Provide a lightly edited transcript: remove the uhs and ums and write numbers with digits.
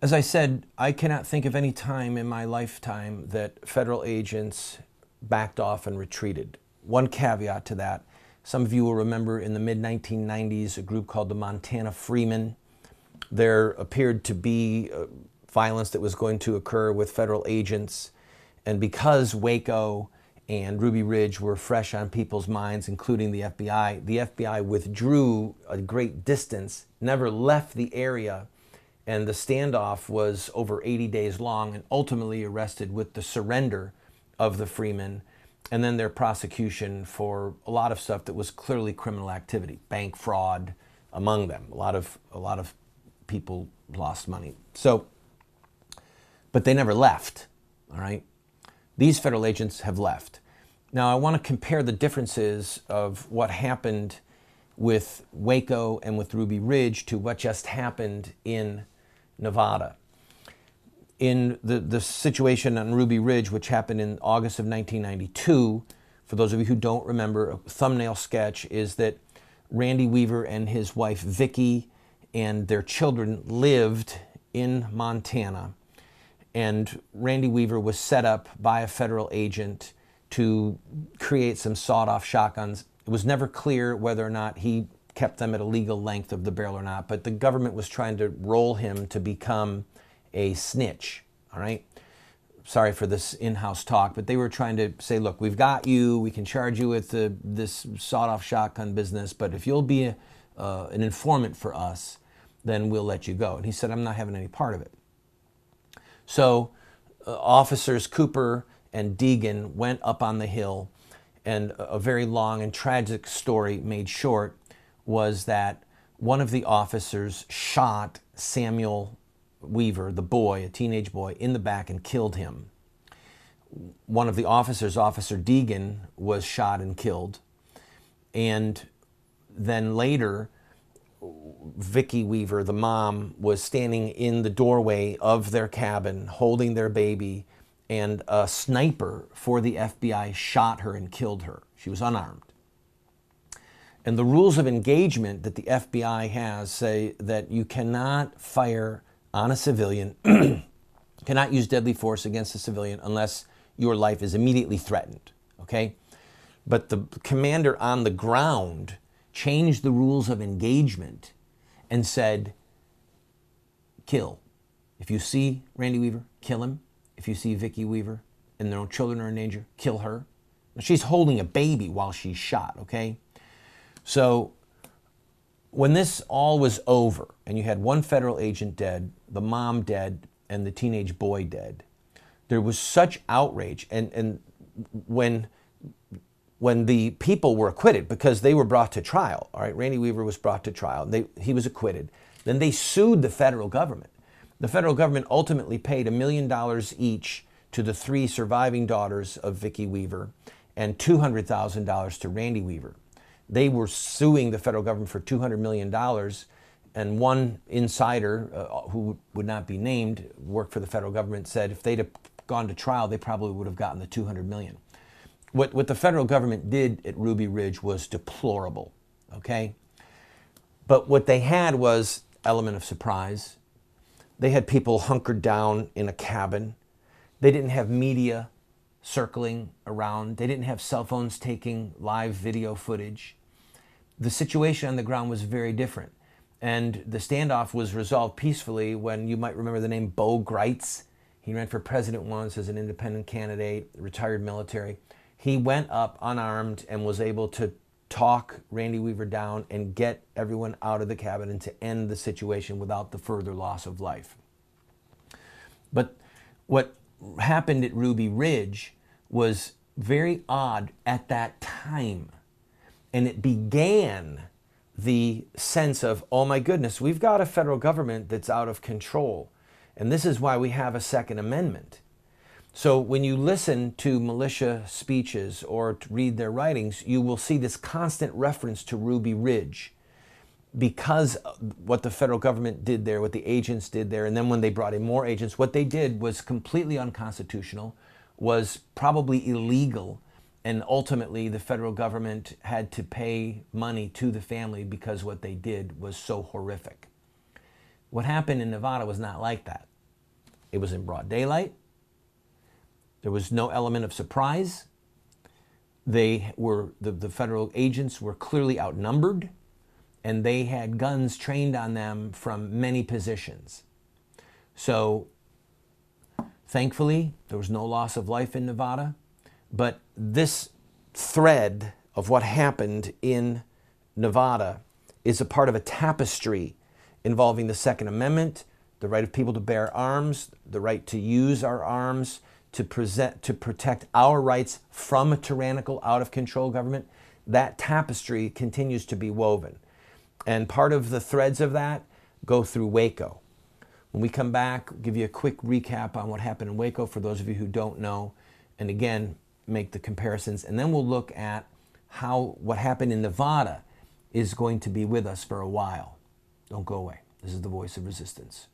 As I said, I cannot think of any time in my lifetime that federal agents backed off and retreated. One caveat to that, some of you will remember in the mid-1990s a group called the Montana Freeman. There appeared to be violence that was going to occur with federal agents, and because Waco and Ruby Ridge were fresh on people's minds, including the FBI withdrew a great distance, never left the area, and the standoff was over 80 days long and ultimately arrested with the surrender of the Freemen and then their prosecution for a lot of stuff that was clearly criminal activity, bank fraud among them. A lot of people lost money. So, but they never left, all right? These federal agents have left. Now, I want to compare the differences of what happened with Waco and with Ruby Ridge to what just happened in Nevada. In the situation on Ruby Ridge, which happened in August of 1992, for those of you who don't remember, a thumbnail sketch is that Randy Weaver and his wife Vicki and their children lived in Montana. And Randy Weaver was set up by a federal agent to create some sawed-off shotguns. It was never clear whether or not he kept them at a legal length of the barrel or not, but the government was trying to roll him to become a snitch, all right? Sorry for this in-house talk, but they were trying to say, look, we've got you, we can charge you with this sawed-off shotgun business, but if you'll be an informant for us, then we'll let you go. And he said, I'm not having any part of it. So officers Cooper and Deegan went up on the hill, and a very long and tragic story made short was that one of the officers shot Samuel Weaver, the boy, a teenage boy, in the back and killed him. One of the officers, Officer Deegan, was shot and killed. And then later, Vicki Weaver, the mom, was standing in the doorway of their cabin holding their baby, and a sniper for the FBI shot her and killed her. She was unarmed. And the rules of engagement that the FBI has say that you cannot fire on a civilian, cannot use deadly force against a civilian unless your life is immediately threatened, okay? But the commander on the ground changed the rules of engagement and said, kill. If you see Randy Weaver, kill him. If you see Vicki Weaver and their own children are in danger, kill her. Now, she's holding a baby while she's shot, okay? So when this all was over and you had one federal agent dead, the mom dead, and the teenage boy dead, there was such outrage. And when the people were acquitted, because they were brought to trial, all right, Randy Weaver was brought to trial, he was acquitted, then they sued the federal government. The federal government ultimately paid $1 million each to the 3 surviving daughters of Vicki Weaver and $200,000 to Randy Weaver. They were suing the federal government for $200 million, and one insider, who would not be named, worked for the federal government, said if they'd have gone to trial, they probably would have gotten the $200 million. What the federal government did at Ruby Ridge was deplorable, okay? But what they had was element of surprise. They had people hunkered down in a cabin. They didn't have media circling around. They didn't have cell phones taking live video footage. The situation on the ground was very different. And the standoff was resolved peacefully when, you might remember the name Bo Greitz. He ran for president once as an independent candidate, retired military. He went up unarmed and was able to talk Randy Weaver down and get everyone out of the cabin and to end the situation without the further loss of life. But what happened at Ruby Ridge was very odd at that time. And it began the sense of, oh my goodness, we've got a federal government that's out of control. And this is why we have a Second Amendment. So when you listen to militia speeches or to read their writings, you will see this constant reference to Ruby Ridge, because what the federal government did there, what the agents did there, and then when they brought in more agents, what they did was completely unconstitutional, was probably illegal, and ultimately the federal government had to pay money to the family because what they did was so horrific. What happened in Nevada was not like that. It was in broad daylight. There was no element of surprise. The federal agents were clearly outnumbered, and they had guns trained on them from many positions. So thankfully, there was no loss of life in Nevada, but this thread of what happened in Nevada is a part of a tapestry involving the Second Amendment, the right of people to bear arms, the right to use our arms, to protect our rights from a tyrannical, out-of-control government. That tapestry continues to be woven. And part of the threads of that go through Waco. When we come back, we'll give you a quick recap on what happened in Waco for those of you who don't know, and again, make the comparisons. And then we'll look at how what happened in Nevada is going to be with us for a while. Don't go away. This is the Voice of Resistance.